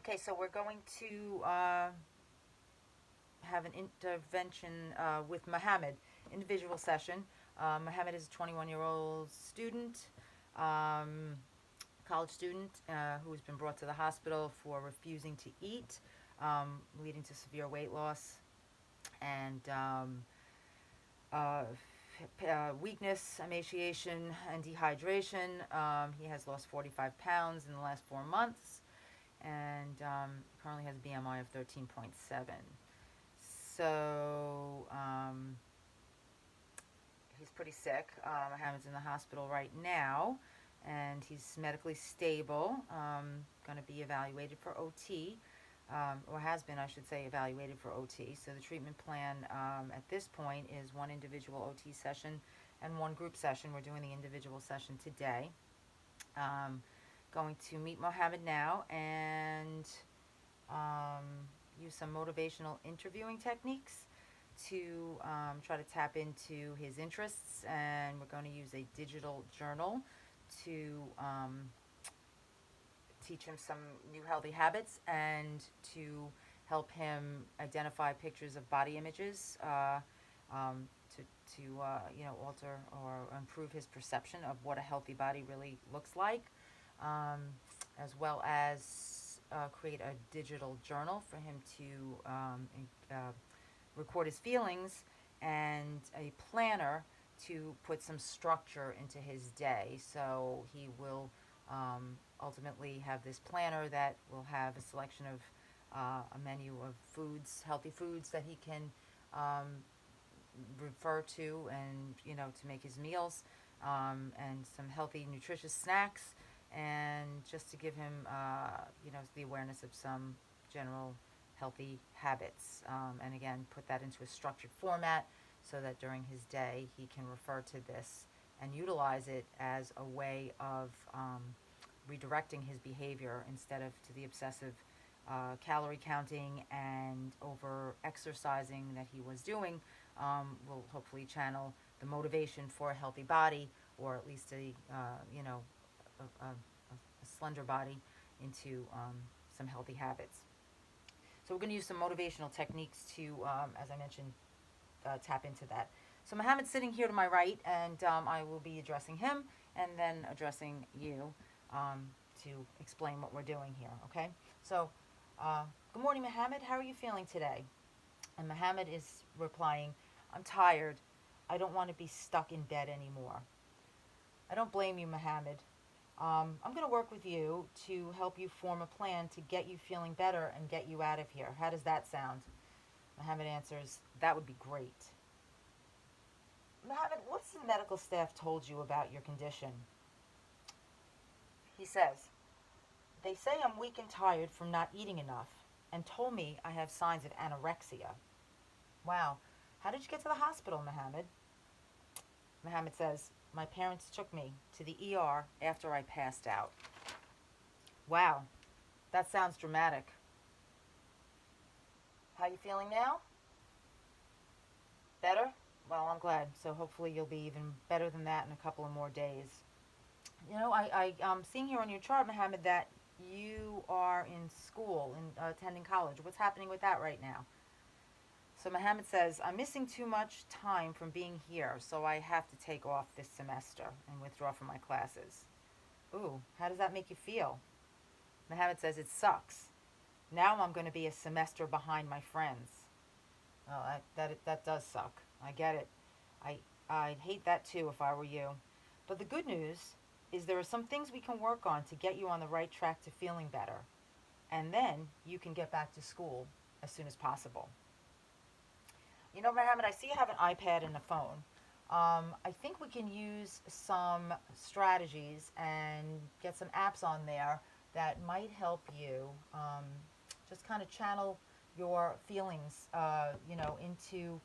Okay, so we're going to have an intervention with Mohammed, individual session. Mohammed is a 21-year-old student, college student, who has been brought to the hospital for refusing to eat, leading to severe weight loss and uh, weakness, emaciation, and dehydration. He has lost 45 pounds in the last 4 months and currently has a BMI of 13.7. So he's pretty sick. Mohammed's in the hospital right now, and he's medically stable. Going to be evaluated for OT, or has been, I should say, evaluated for OT. So the treatment plan at this point is one individual OT session and one group session. We're doing the individual session today. Going to meet Mohammed now and use some motivational interviewing techniques to try to tap into his interests. And we're going to use a digital journal to teach him some new healthy habits and to help him identify pictures of body images to alter or improve his perception of what a healthy body really looks like, as well as create a digital journal for him to record his feelings, and a planner to put some structure into his day. So he will ultimately have this planner that will have a selection of a menu of foods, healthy foods that he can refer to, and to make his meals, and some healthy, nutritious snacks, and just to give him the awareness of some general healthy habits, and again put that into a structured format so that during his day he can refer to this and utilize it as a way of redirecting his behavior instead of to the obsessive calorie counting and over exercising that he was doing. Will hopefully channel the motivation for a healthy body, or at least a slender body, into some healthy habits. So we're going to use some motivational techniques to, as I mentioned, tap into that. So Mohammed's sitting here to my right, and I will be addressing him and then addressing you to explain what we're doing here, okay? So, good morning, Mohammed. How are you feeling today? And Mohammed is replying, I'm tired. I don't want to be stuck in bed anymore. I don't blame you, Mohammed. I'm going to work with you to help you form a plan to get you feeling better and get you out of here. How does that sound? Mohammed answers, that would be great. Mohammed, what's the medical staff told you about your condition? He says, they say I'm weak and tired from not eating enough and told me I have signs of anorexia. Wow. How did you get to the hospital, Mohammed? Mohammed says, my parents took me to the ER after I passed out. Wow. That sounds dramatic. How you feeling now? Better? Well, I'm glad. So hopefully you'll be even better than that in a couple of more days. I'm seeing here on your chart, Mohammed, that you are in school and attending college. What's happening with that right now? So Mohammed says, I'm missing too much time from being here, so I have to take off this semester and withdraw from my classes. Ooh, how does that make you feel? Mohammed says, it sucks. Now I'm going to be a semester behind my friends. Oh, that does suck. I get it. I'd hate that too if I were you. But the good news is there are some things we can work on to get you on the right track to feeling better. And then you can get back to school as soon as possible. Mohammed, I see you have an iPad and a phone. I think we can use some strategies and get some apps on there that might help you just kind of channel your feelings, into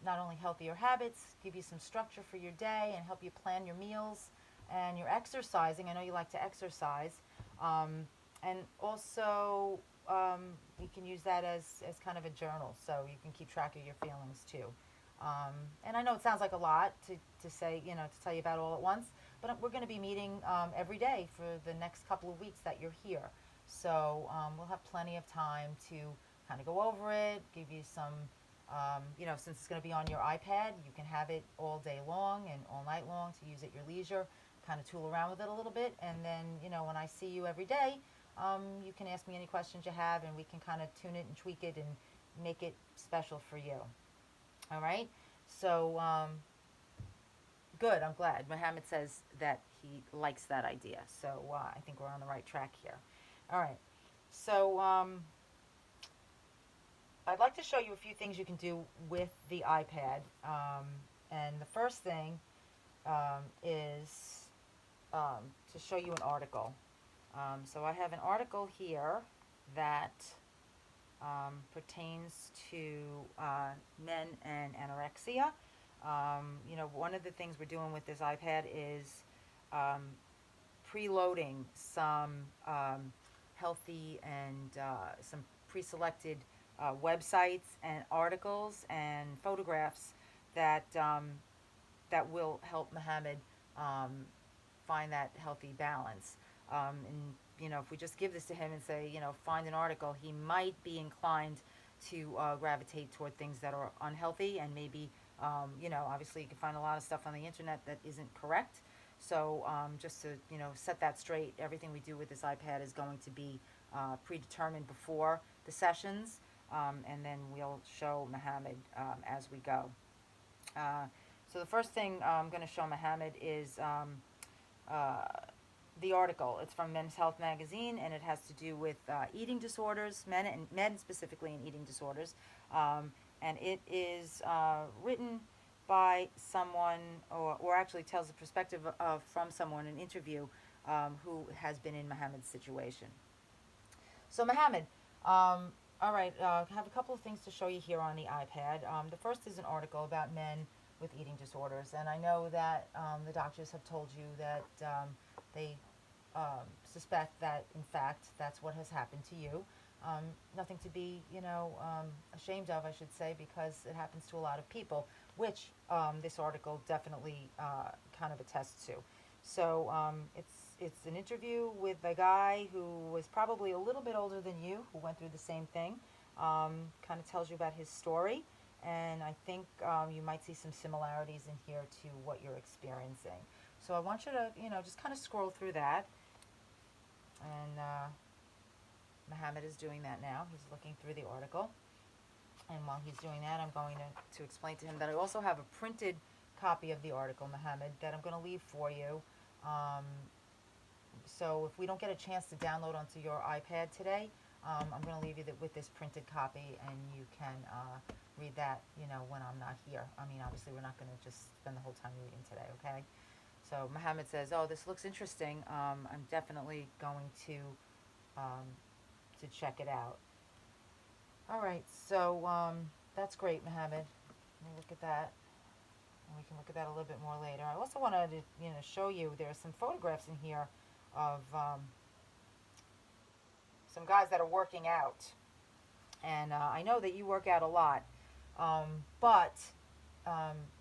not only healthier habits, give you some structure for your day, and help you plan your meals and your exercising. I know you like to exercise. And also, you can use that as kind of a journal, so you can keep track of your feelings too. And I know it sounds like a lot to say, to tell you about all at once, but we're going to be meeting every day for the next couple of weeks that you're here. So we'll have plenty of time to kind of go over it, give you some, since it's going to be on your iPad, you can have it all day long and all night long to use at your leisure, kind of tool around with it a little bit. And then, when I see you every day, you can ask me any questions you have, and we can kind of tune it and tweak it and make it special for you. All right? So, good. I'm glad. Mohammed says that he likes that idea. So I think we're on the right track here. All right. So I'd like to show you a few things you can do with the iPad. And the first thing is to show you an article. So I have an article here that pertains to men and anorexia. One of the things we're doing with this iPad is um, preloading some healthy and some pre-selected websites and articles and photographs that will help Mohammed um, find that healthy balance. And if we just give this to him and say, find an article, he might be inclined to gravitate toward things that are unhealthy, and maybe, obviously you can find a lot of stuff on the internet that isn't correct. So just to set that straight, everything we do with this iPad is going to be predetermined before the sessions, and then we'll show Mohammed as we go. Uh, so the first thing I'm going to show Mohammed is uh, the article. It's from Men's Health magazine, and it has to do with eating disorders, men specifically in eating disorders. And it is written by someone, or actually tells the perspective of from someone, an interview, who has been in Mohammed's situation. So Mohammed, all right, I have a couple of things to show you here on the iPad. The first is an article about men with eating disorders, and I know that the doctors have told you that they suspect that, in fact, that's what has happened to you. Nothing to be, ashamed of, I should say, because it happens to a lot of people, which this article definitely kind of attests to. So it's an interview with a guy who was probably a little bit older than you, who went through the same thing. Kind of tells you about his story, and I think you might see some similarities in here to what you're experiencing. So I want you to, just kind of scroll through that. And Mohammed is doing that now. He's looking through the article. And while he's doing that, I'm going to explain to him that I also have a printed copy of the article, Mohammed, that I'm going to leave for you. Um, so if we don't get a chance to download onto your iPad today, I'm going to leave you with this printed copy, and you can read that, when I'm not here. I mean, obviously, we're not going to just spend the whole time reading today, okay? So Mohammed says, "Oh, this looks interesting. I'm definitely going to check it out." All right, so that's great, Mohammed. Let me look at that, and we can look at that a little bit more later. I also wanted to, show you there are some photographs in here of some guys that are working out, and I know that you work out a lot, but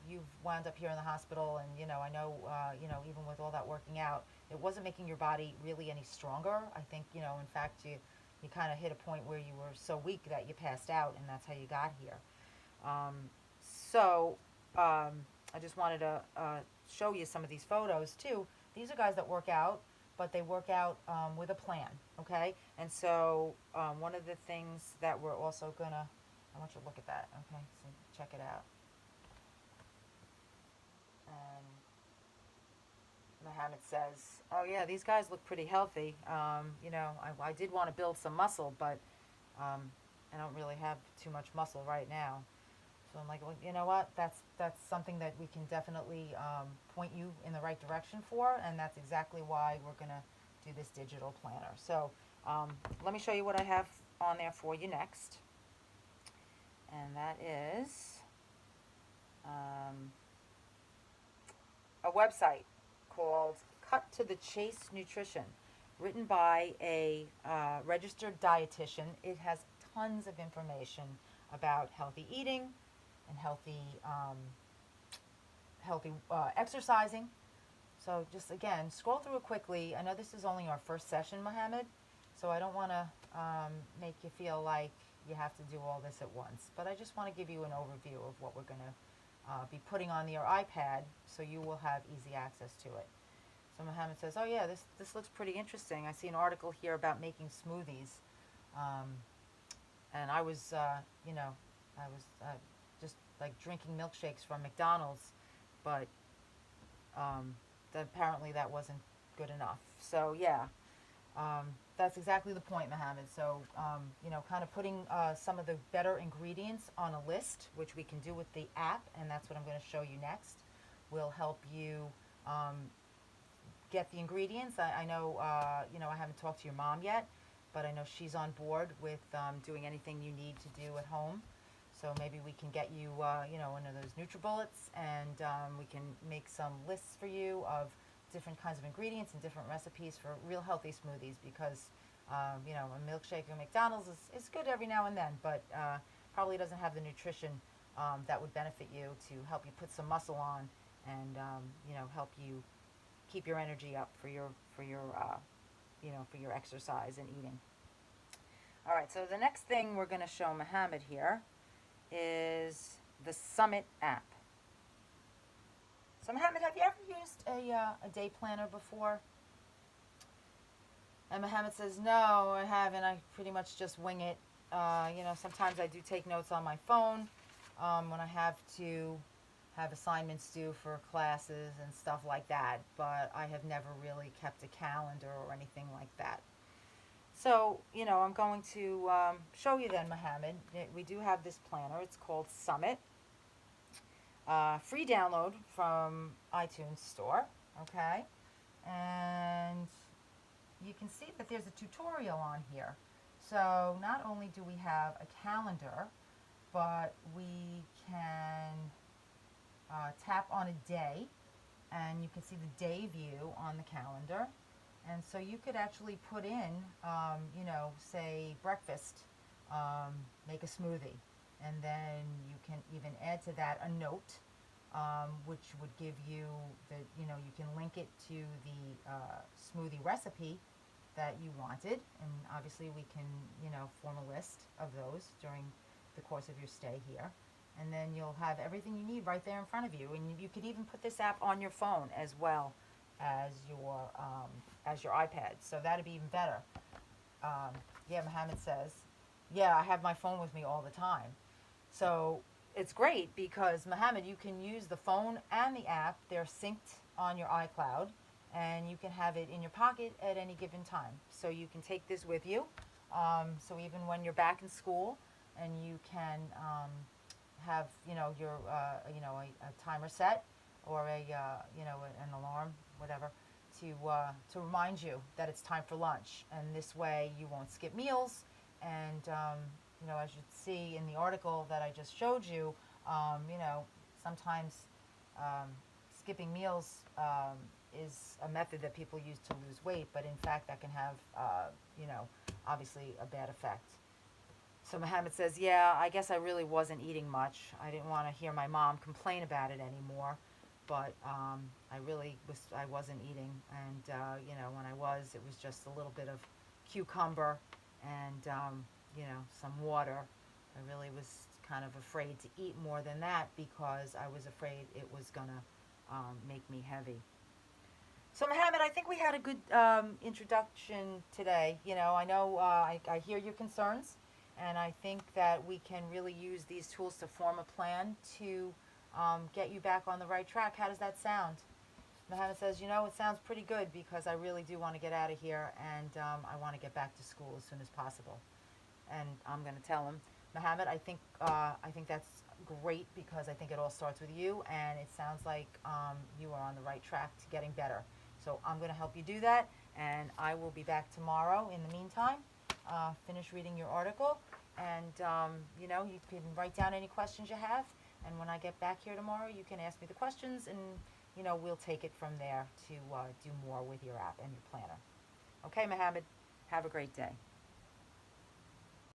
you've wound up here in the hospital, and I know, even with all that working out, it wasn't making your body really any stronger. I think, in fact, you kind of hit a point where you were so weak that you passed out, and that's how you got here. Um, so I just wanted to show you some of these photos too. These are guys that work out, but they work out with a plan, okay? And so one of the things that we're also gonna, I want you to look at that, okay? So check it out. And Mohammed says, "Oh yeah, these guys look pretty healthy. I did want to build some muscle, but I don't really have too much muscle right now." So I'm like, "Well, you know what? That's something that we can definitely point you in the right direction for, and that's exactly why we're gonna do this digital planner." So let me show you what I have on there for you next, and that is a website called Cut to the Chase Nutrition, written by a registered dietitian. It has tons of information about healthy eating and healthy exercising. So just again, scroll through it quickly. I know this is only our first session, Mohammed. So I don't want to make you feel like you have to do all this at once. But I just want to give you an overview of what we're going to be putting on your iPad so you will have easy access to it. So Mohammed says, oh yeah, this looks pretty interesting. I see an article here about making smoothies. Um, and I was, I was just like drinking milkshakes from McDonald's, but um, apparently that wasn't good enough. So yeah, that's exactly the point, Mohammed. So, kind of putting some of the better ingredients on a list, which we can do with the app, and that's what I'm going to show you next, will help you get the ingredients. I know, I haven't talked to your mom yet, but I know she's on board with doing anything you need to do at home. So maybe we can get you, one of those NutriBullets, and we can make some lists for you of different kinds of ingredients and different recipes for real healthy smoothies because, a milkshake at McDonald's is good every now and then, but probably doesn't have the nutrition that would benefit you to help you put some muscle on and, help you keep your energy up for your exercise and eating. All right, so the next thing we're going to show Mohammed here is the Summit app. So Mohammed, have you ever used a day planner before? And Mohammed says, no, I haven't. I pretty much just wing it. Sometimes I do take notes on my phone when I have to have assignments due for classes and stuff like that, but I have never really kept a calendar or anything like that. So, I'm going to show you then, Mohammed. We do have this planner. It's called Summit. Free download from iTunes Store, okay? And you can see that there's a tutorial on here. So not only do we have a calendar, but we can tap on a day, and you can see the day view on the calendar. And so you could actually put in, say breakfast, make a smoothie. And then you can even add to that a note, which would give you you can link it to the smoothie recipe that you wanted. And obviously we can, form a list of those during the course of your stay here. And then you'll have everything you need right there in front of you. And you could even put this app on your phone as well as your iPad. So that'd be even better. Mohammed says, yeah, I have my phone with me all the time. So it's great because, Mohammed, you can use the phone and the app. They're synced on your iCloud, and you can have it in your pocket at any given time. So you can take this with you. So even when you're back in school, and you can have your a timer set or an alarm, whatever, to remind you that it's time for lunch. And this way you won't skip meals. And as you see in the article that I just showed you, sometimes skipping meals is a method that people use to lose weight, but in fact that can have, obviously a bad effect. So Mohammed says, yeah, I guess I really wasn't eating much. I didn't want to hear my mom complain about it anymore, but I wasn't eating. And, when I was, it was just a little bit of cucumber and, some water. I really was kind of afraid to eat more than that because I was afraid it was going to make me heavy. So Mohammed, I think we had a good introduction today. I know I hear your concerns, and I think that we can really use these tools to form a plan to get you back on the right track. How does that sound? Mohammed says, it sounds pretty good because I really do want to get out of here, and I want to get back to school as soon as possible. And I'm going to tell him, Mohammed, I think that's great because I think it all starts with you, and it sounds like you are on the right track to getting better. So I'm going to help you do that, and I will be back tomorrow. In the meantime, finish reading your article, and you can write down any questions you have, and when I get back here tomorrow, you can ask me the questions, and we'll take it from there to do more with your app and your planner. Okay, Mohammed, have a great day.